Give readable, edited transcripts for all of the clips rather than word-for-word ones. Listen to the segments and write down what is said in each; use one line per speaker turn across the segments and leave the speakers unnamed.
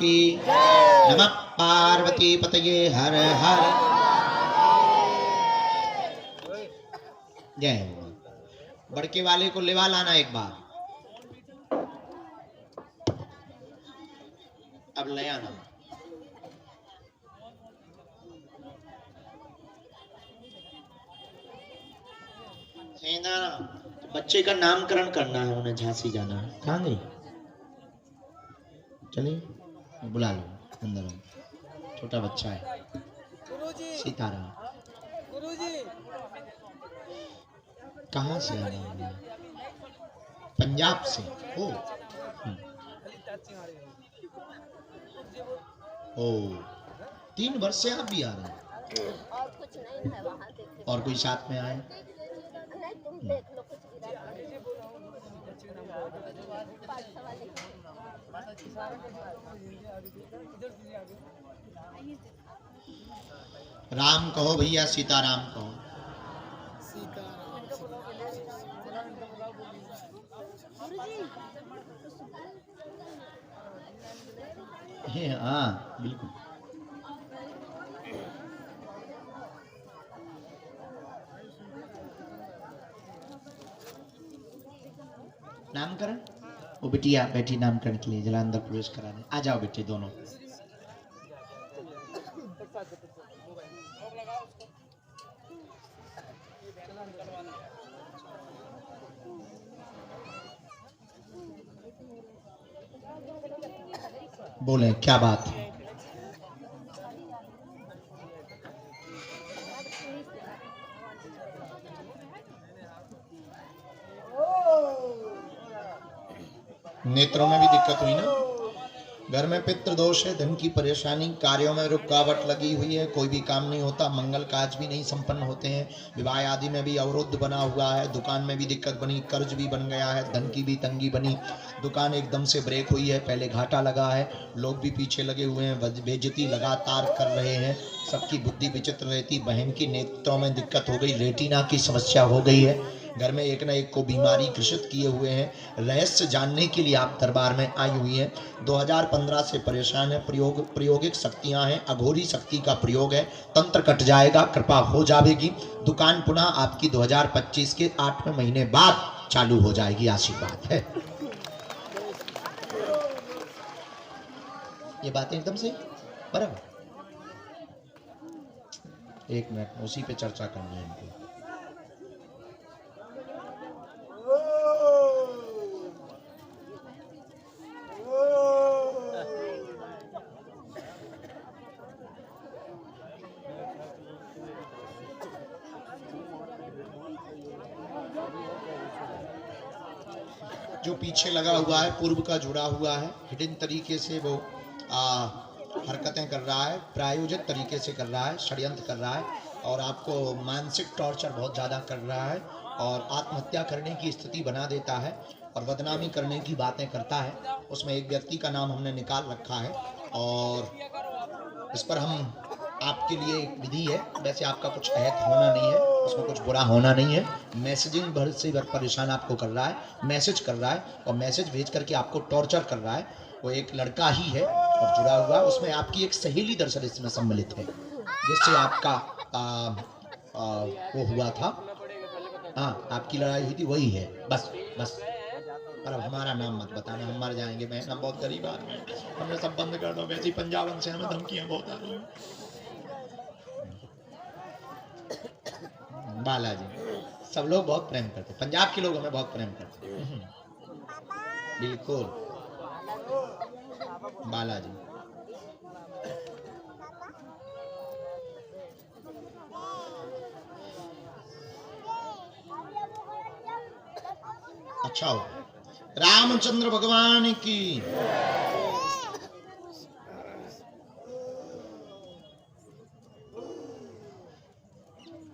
की नमः पार्वती पतये हर हर जय हो। बड़के वाले को लेवा लाना एक बार, अब ले आना। बच्चे का नामकरण करना है, उन्हें झांसी जाना है। कहाँ गई? चलिए बुला लो अंदर। छोटा बच्चा है। सीताराम कहाँ से आए हैं? पंजाब से। ओ 3 वर्ष से आप भी आ रहे हैं?
और कुछ नहीं है वहाँ देखे।
और कोई साथ में आए?
नहीं तुम देख लो कुछ
राम कहो भैया, सीताराम कहो। हाँ बिल्कुल। नामकरण वो बिटिया बैठी नामकरण के लिए, जरा अंदर प्रवेश करा दे। आ जाओ बेटे दोनों। बोले क्या बात है? नेत्रों में भी दिक्कत हुई ना? घर में पितृ दोष है, धन की परेशानी, कार्यों में रुकावट लगी हुई है, कोई भी काम नहीं होता, मंगल काज भी नहीं संपन्न होते हैं, विवाह आदि में भी अवरुद्ध बना हुआ है, दुकान में भी दिक्कत बनी, कर्ज भी बन गया है, धन की भी तंगी बनी, दुकान एकदम से ब्रेक हुई है, पहले घाटा लगा है, लोग भी पीछे लगे हुए हैं, बेइज्जती लगातार कर रहे हैं, सबकी बुद्धि विचित्र रहती, बहन की नेत्रों में दिक्कत हो गई, रेटिना की समस्या हो गई है, घर में एक न एक को बीमारी ग्रसित किए हुए हैं, रहस्य जानने के लिए आप दरबार में आई हुई हैं। 2015 से परेशान है, प्रयोगिक शक्तियां हैं, अघोरी शक्ति का प्रयोग है, तंत्र कट जाएगा, कृपा हो जाएगी, दुकान पुनः आपकी 2025 के 8वें महीने बाद चालू हो जाएगी, आशीर्वाद है। ये बातें एकदम से बराबर। एक मिनट उसी पे चर्चा करनी है हमको। जो पीछे लगा हुआ है, पूर्व का जुड़ा हुआ है, हिडन तरीके से वो हरकतें कर रहा है, प्रायोजित तरीके से कर रहा है, षड्यंत्र कर रहा है और आपको मानसिक टॉर्चर बहुत ज़्यादा कर रहा है और आत्महत्या करने की स्थिति बना देता है और बदनामी करने की बातें करता है। उसमें एक व्यक्ति का नाम हमने निकाल रखा है और इस पर हम आपके लिए एक विधि है, वैसे आपका कुछ अहत होना नहीं है, उसमें कुछ बुरा होना नहीं है, मैसेजिंग भर से भर परेशान आपको कर रहा है, मैसेज कर रहा है और मैसेज भेज करके आपको टॉर्चर कर रहा है। वो एक लड़का ही है और जुड़ा हुआ, उसमें आपकी एक सहेली दरअसल इसमें सम्मिलित है, जिससे आपका वो हुआ था, हाँ आपकी लड़ाई हुई थी, वही है। बस बस पर अब हमारा नाम मत बताना, हम मर जाएंगे बहन, हम बहुत गरीब आदमी हैं, हमने सब बंद कर दो, वैसे ही पंजाबन से हमें धमकियां बहुत आ रही हैं। बालाजी सब लोग बहुत प्रेम करते, पंजाब के लोग हमें बहुत प्रेम करते, बिल्कुल बालाजी। अच्छा हो, रामचंद्र भगवान की।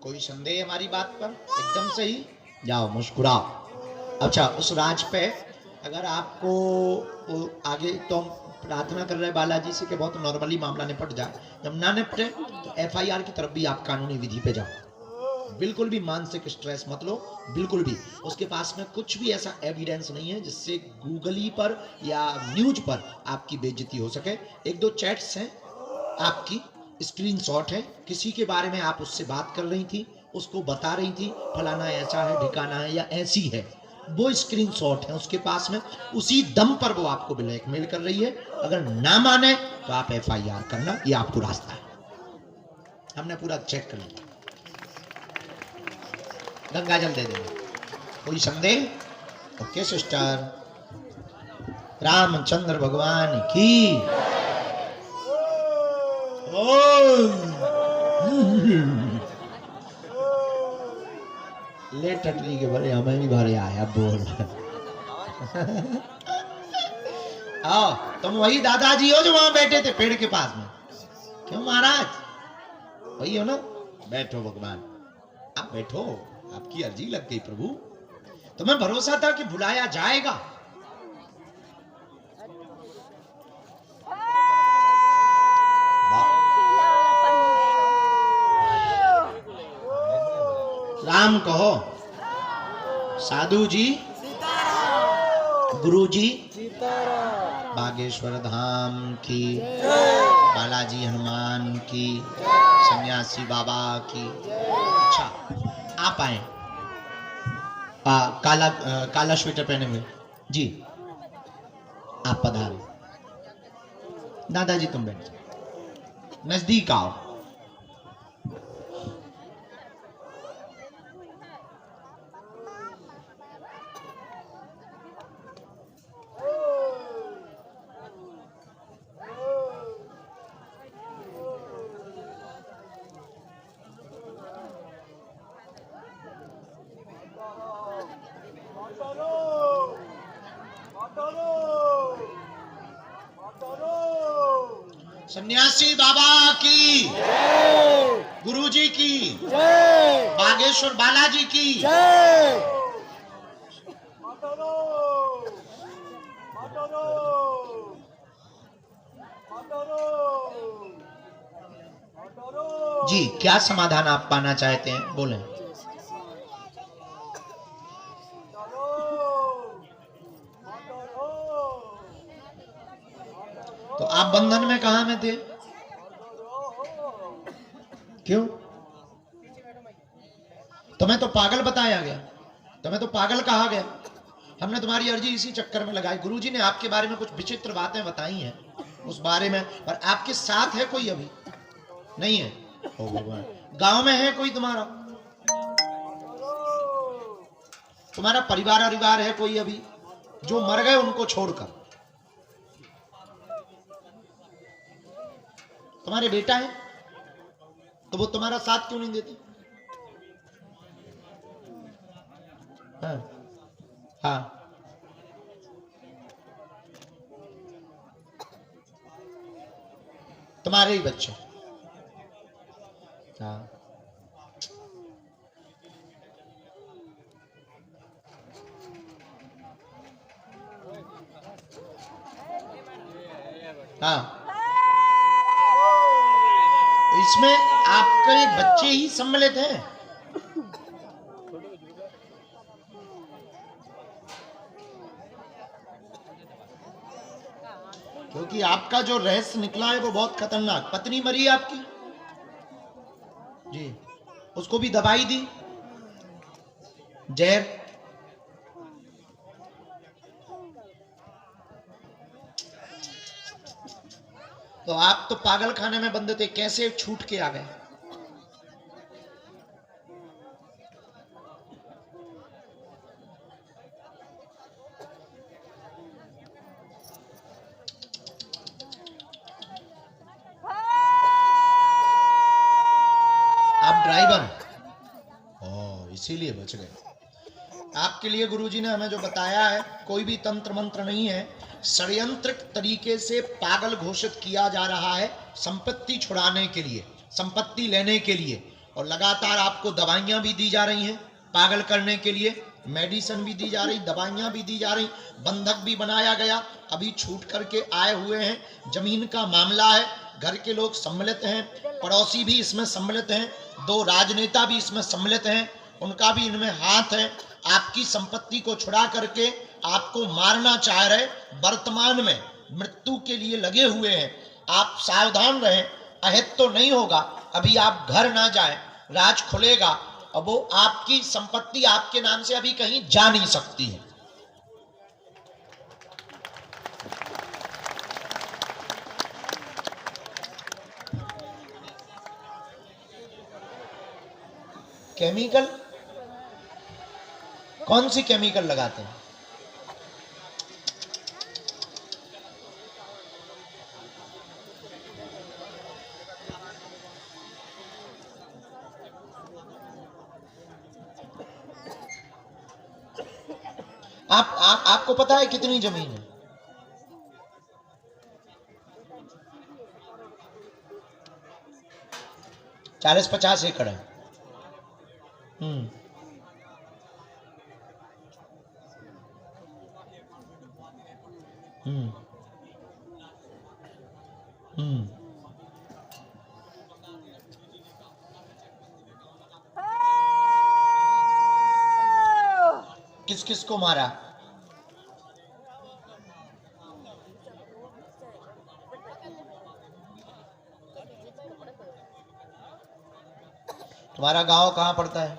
कोई संदेह हमारी बात पर? एकदम सही, जाओ मुस्कुराओ। अच्छा उस राज पे अगर आपको आगे तो हम प्रार्थना कर रहे हैं बालाजी से कि बहुत नॉर्मली मामला निपट जाए, जब ना निपटे तो FIR की तरफ भी आप कानूनी विधि पे जाओ, बिल्कुल भी मानसिक स्ट्रेस मत लो, बिल्कुल भी। उसके पास में कुछ भी ऐसा एविडेंस नहीं है जिससे गूगली पर या न्यूज पर आपकी बेइज्जती हो सके। एक दो चैट्स हैं आपकी, स्क्रीनशॉट है, किसी के बारे में आप उससे बात कर रही थी, उसको बता रही थी फलाना ऐसा है, ठिकाना है या ऐसी है, वो स्क्रीनशॉट है उसके पास में, उसी दम पर वो आपको ब्लैकमेल कर रही है। अगर ना माने तो आप FIR करना, ये आपको रास्ता है। हमने पूरा चेक कर लिया। गंगा जल दे देंगे, कोई संदेह? ओके सिस्टर, रामचंद्र भगवान की। ले टटली के भरे हमें भी भरे आया बोल। आओ, तुम वही दादाजी हो जो वहां बैठे थे पेड़ के पास में? क्यों महाराज, वही हो ना? बैठो भगवान, आप बैठो, आपकी अर्जी लग गई प्रभु। तुम्हें भरोसा था कि बुलाया जाएगा। राम कहो, साधु जी, गुरु जी, बागेश्वर धाम की, बालाजी हनुमान की, सन्यासी बाबा की। अच्छा, आप आए, काला स्वेटर पहने हुए जी, आप पधारे। दादाजी तुम बैठ, नजदीक आओ। सन्यासी बाबा की, गुरुजी की, बागेश्वर बालाजी की। जी, क्या समाधान आप पाना चाहते हैं, बोलें। तो आप बंधन में कहां में थे? क्यों? तुम्हें तो पागल बताया गया, तुम्हें तो पागल कहा गया। हमने तुम्हारी अर्जी इसी चक्कर में लगाई। गुरुजी ने आपके बारे में कुछ विचित्र बातें बताई हैं उस बारे में, पर आपके साथ है कोई? अभी नहीं है। ओ भगवान, गांव में है कोई तुम्हारा? तुम्हारा परिवार है कोई अभी जो मर गए उनको छोड़कर? तुम्हारे बेटा है तो वो तुम्हारा साथ क्यों नहीं देते? हाँ, हाँ, तुम्हारे ही बच्चे। हाँ, हाँ, इसमें आपके बच्चे ही सम्मिलित हैं। क्योंकि आपका जो रहस्य निकला है वो बहुत खतरनाक। पत्नी मरी है आपकी जी, उसको भी दवाई दी, जहर। तो आप तो पागल खाने में बंद थे, कैसे छूट के आ गए? आप ड्राइवर, इसीलिए बच गए। आपके लिए गुरुजी ने हमें जो बताया है, कोई भी तंत्र मंत्र नहीं है, षड्यंत्रिक तरीके से पागल घोषित किया जा रहा है संपत्ति छुड़ाने के लिए, संपत्ति लेने के लिए। और लगातार आपको दवाइयां भी दी जा रही हैं पागल करने के लिए, मेडिसिन भी दी जा रही, दवाइयां भी दी जा रही, बंधक भी बनाया गया। अभी छूट करके आए हुए हैं, जमीन का मामला है, घर के लोग सम्मिलित हैं, पड़ोसी भी इसमें सम्मिलित हैं, 2 राजनेता भी इसमें सम्मिलित हैं, उनका भी इनमें हाथ है। आपकी संपत्ति को छुड़ा करके आपको मारना चाह रहे, वर्तमान में मृत्यु के लिए लगे हुए हैं। आप सावधान रहें, अहित तो नहीं होगा, अभी आप घर ना जाएं, राज खुलेगा और वो आपकी संपत्ति आपके नाम से अभी कहीं जा नहीं सकती है। केमिकल, कौन सी केमिकल लगाते हैं? आपको पता है कितनी जमीन है? 40-50 एकड़ है। हम्म हम्म हम्म किस किस को मारा? तुम्हारा गांव कहाँ पड़ता है?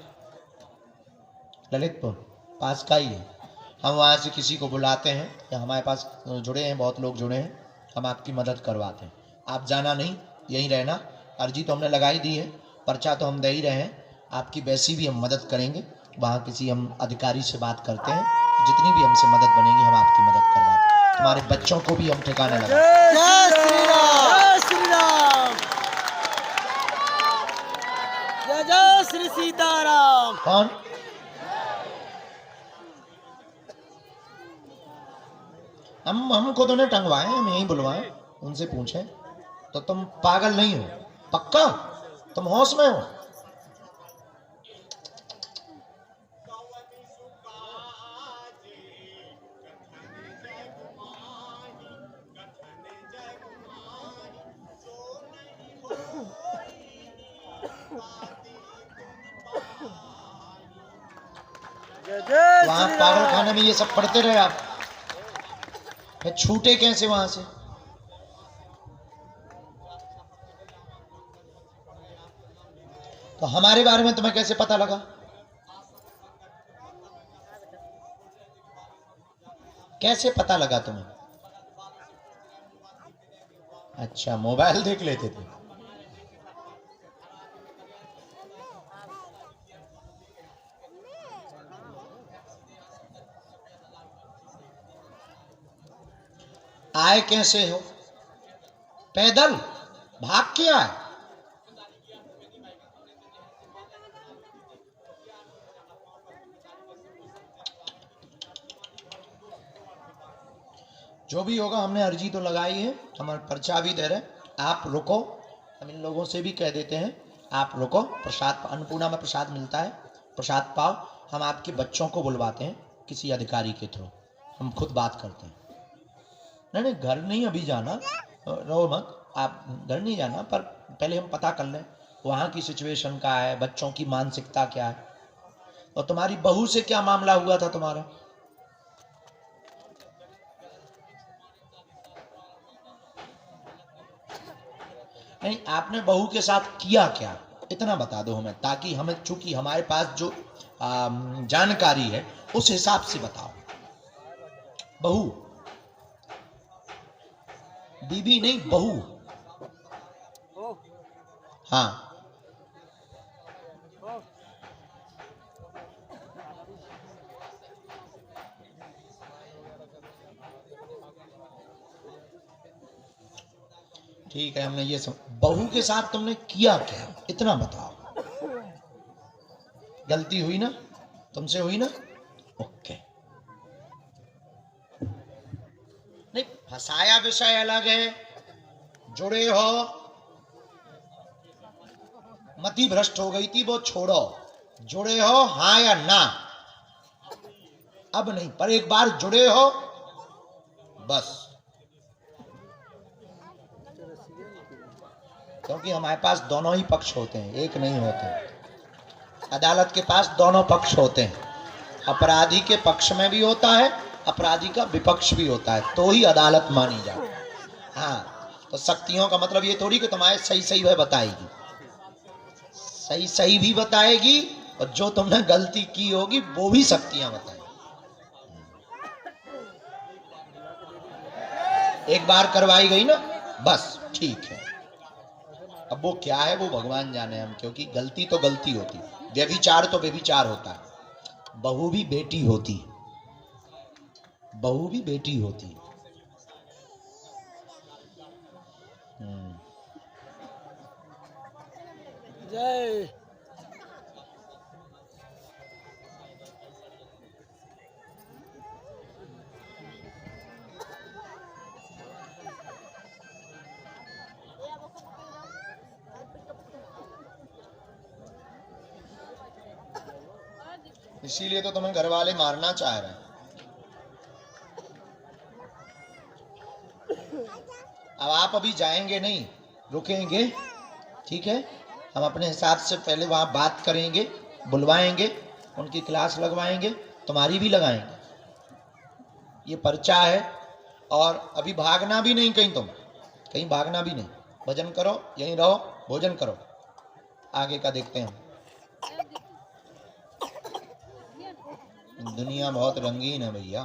ललितपुर पास का ही है। हम वहाँ से किसी को बुलाते हैं, या हमारे पास जुड़े हैं, बहुत लोग जुड़े हैं, हम आपकी मदद करवाते हैं। आप जाना नहीं, यहीं रहना। अर्जी तो हमने लगाई दी है, पर्चा तो हम दे ही रहे हैं, आपकी वैसी भी हम मदद करेंगे। वहाँ किसी हम अधिकारी से बात करते हैं, जितनी भी हमसे मदद बनेगी हम आपकी मदद करवाते हैं। तुम्हारे बच्चों को भी हम ठिकाने लगाते हैं।
जय श्री राम, जय श्री राम, जय जय श्री सीताराम।
कौन? हमको तो नहीं टंगवाए, हम यहीं बुलवाए, उनसे पूछे। तो तुम पागल नहीं हो? पक्का तुम होश में हो? वहां पागल खाने में ये सब पढ़ते रहे आप, फिर छूटे कैसे वहां से? तो हमारे बारे में तुम्हें कैसे पता लगा? कैसे पता लगा तुम्हें? अच्छा, मोबाइल देख लेते थे। आए कैसे हो? पैदल? भाग के आए? जो भी होगा, हमने अर्जी तो लगाई है, हमारा पर्चा भी दे रहे। आप रुको, हम इन लोगों से भी कह देते हैं, आप रुको। प्रसाद, अन्नपूर्णा में प्रसाद मिलता है, प्रसाद पाओ। हम आपके बच्चों को बुलवाते हैं किसी अधिकारी के थ्रू, हम खुद बात करते हैं। नहीं, घर नहीं अभी जाना, रो मत, आप घर नहीं जाना, पर पहले हम पता कर लें वहाँ की सिचुएशन क्या है, बच्चों की मानसिकता क्या है। और तुम्हारी बहू से क्या मामला हुआ था तुम्हारा? नहीं, आपने बहू के साथ किया क्या, इतना बता दो हमें, ताकि हमें, चूंकि हमारे पास जो जानकारी है उस हिसाब से बताओ। बहू, बीबी नहीं, बहू। हाँ, ठीक है, हमने ये सब। बहू के साथ तुमने किया क्या, इतना बताओ। गलती हुई ना, तुमसे हुई ना? ओके। नहीं, फंसाया विषय अलग है, जुड़े हो, मति भ्रष्ट हो गई थी, वो छोड़ो। जुड़े हो, हाँ या ना? अब नहीं, पर एक बार जुड़े हो बस। क्योंकि हमारे पास दोनों ही पक्ष होते हैं, एक नहीं होते। अदालत के पास दोनों पक्ष होते हैं, अपराधी के पक्ष में भी होता है, अपराधी का विपक्ष भी होता है, तो ही अदालत मानी जाती है। हाँ, तो शक्तियों का मतलब ये थोड़ी कि तुम्हारे सही सही वह बताएगी, सही सही भी बताएगी, और जो तुमने गलती की होगी वो भी शक्तियां बताएगी। एक बार करवाई गई ना, बस ठीक है। अब वो क्या है वो भगवान जाने हम, क्योंकि गलती तो गलती होती, व्यभिचार तो व्यभिचार होता है। बहू भी बेटी होती, बहू भी बेटी होती।
जय।
इसीलिए तो तुम्हें घर वाले मारना चाह रहे हैं। अब आप अभी जाएंगे नहीं, रुकेंगे, ठीक है। हम अपने हिसाब से पहले वहां बात करेंगे, बुलवाएंगे, उनकी क्लास लगवाएंगे, तुम्हारी भी लगाएंगे। ये पर्चा है, और अभी भागना भी नहीं कहीं, तुम कहीं भागना भी नहीं। भजन करो, यहीं रहो, भोजन करो, आगे का देखते हैं। दुनिया बहुत रंगीन है भैया,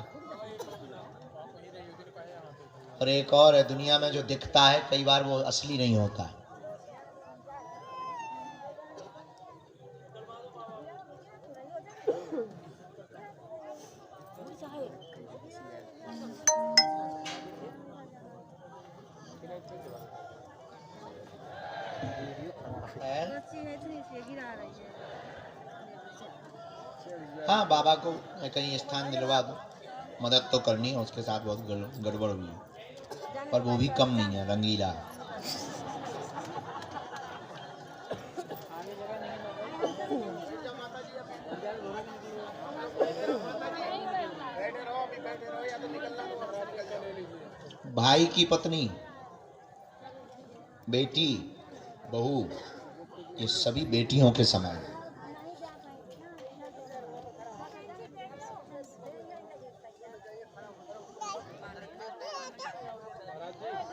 और एक और है, दुनिया में जो दिखता है कई बार वो असली नहीं होता है। हाँ, बाबा को कहीं स्थान दिलवा दो, मदद तो करनी है, उसके साथ बहुत गड़बड़ हुई है, पर वो भी कम नहीं है, रंगीला है। भाई की पत्नी, बेटी, बहू, ये सभी बेटियों के समान है।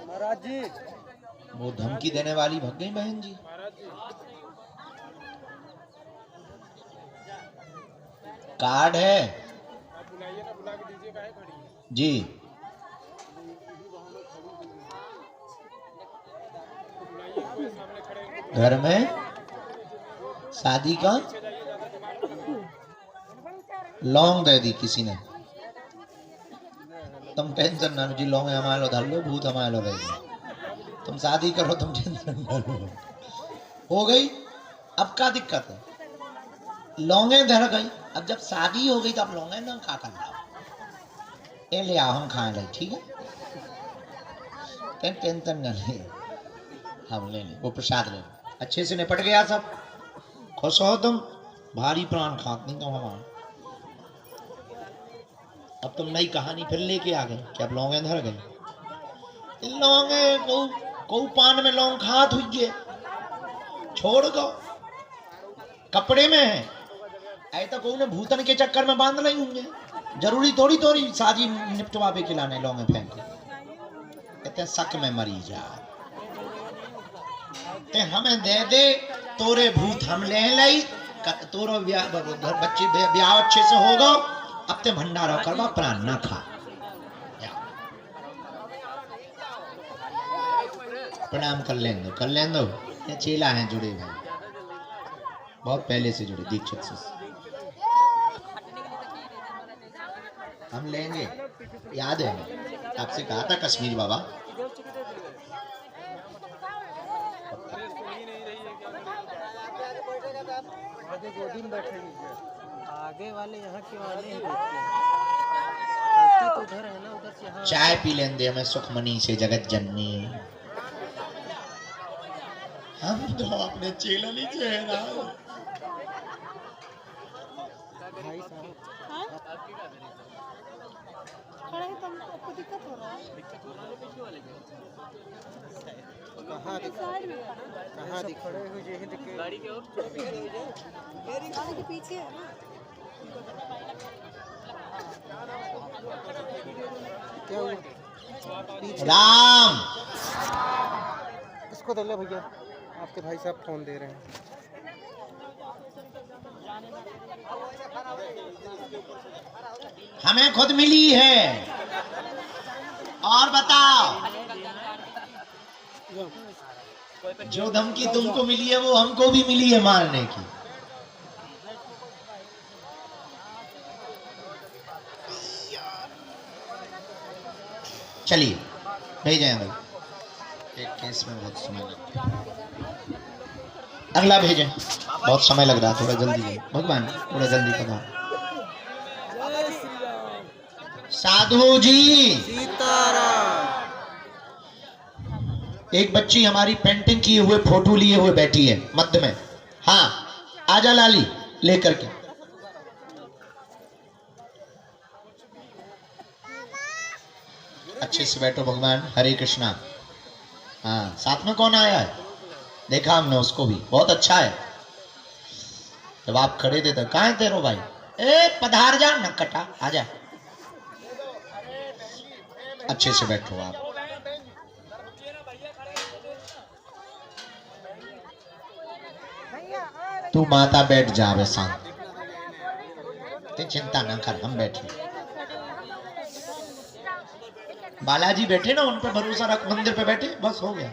महाराज जी,
वो धमकी देने वाली भग गई बहन जी। कार्ड है जी, घर में शादी का लौंग दे दी किसी ने। तुम टेंशन ना जी, लौंग हमारे उधर लो, भूत हमारे लो गई, तुम शादी करो, तुम टेंशन ना लो। हो गई, अब क्या दिक्कत है, लौंगे धर गई। अब जब शादी हो गई तो अब लौंगे ना खा कर लाओ, ये ले आओ, हम खाए ले, ठीक है, टेंशन ना ले, हम ले लें, वो प्रसाद ले लें। अच्छे से निपट गया सब, खुश हो तुम, भारी प्राण खाती तुम हमारा। अब तुम नई कहानी फिर लेके आ गए कि अब लौंगे धर गई। लौंगे को पान में लौंग खात हुई, छोड़ दो, कपड़े में है, ऐसा को ने भूतन के चक्कर में बांध नहीं होंगे, जरूरी थोड़ी थोड़ी शादी निपटवा पे खिलाने लौंगे फेंक कहते शक में मरी जा, ते हमें दे दे, तोरे भूत हम ले लाई, तोरो बच्चे ब्याह अच्छे से होगा, अब ते भंडारा करवा, प्राण ना खा। प्रणाम कर लेंगे, कर लेंगे, ये चेला हैं जुड़े हुए, बहुत पहले से जुड़े, दीक्षित से। हम लेंगे, याद है आपसे कहा था कश्मीर बाबा।
आगे गोदी में बैठेगी, आगे वाले यहाँ क्यों आने ही देते हैं, तो उधर है ना, उधर से यहाँ।
चाय पी लेंगे हमें सुखमनी से जगत जननी, हम तो अपने चेला नहीं चेहरा।
भाई साहब,
खड़ा है, तुमको दिक्कत हो रहा है।
कहाँ दिखड़े हुए जे दिखे गाड़ी के और गाड़ी के पीछे है ना क्या हुआ पीछे
राम
इसको दे ले भैया आपके भाई साहब फोन दे रहे हैं
हमें खुद मिली है और बताओ जो धमकी तुमको मिली है वो हमको भी मिली है मारने की। चलिए भेजें भाई, एक केस में बहुत समय लगता है, अगला भेजें, बहुत समय लग रहा है, थोड़ा जल्दी भेजें भगवान, थोड़ा जल्दी करो। साधु जी
सीताराम
एक बच्ची हमारी पेंटिंग किए हुए फोटो लिए हुए बैठी है मध्य में। हाँ आजा लाली लेकर के। अच्छे से बैठो भगवान। हरे कृष्णा। हाँ साथ में कौन आया है? देखा हमने उसको भी, बहुत अच्छा है। जब आप खड़े थे तो कहाँ है तेरो भाई? ए पधार जा न कटा, आजा। अच्छे से बैठो आप। तू माता बैठ जा वे शांत, चिंता ना कर, हम बैठे। बालाजी बैठे ना, उन पर भरोसा रख, मंदिर पे बैठे, बस हो गया।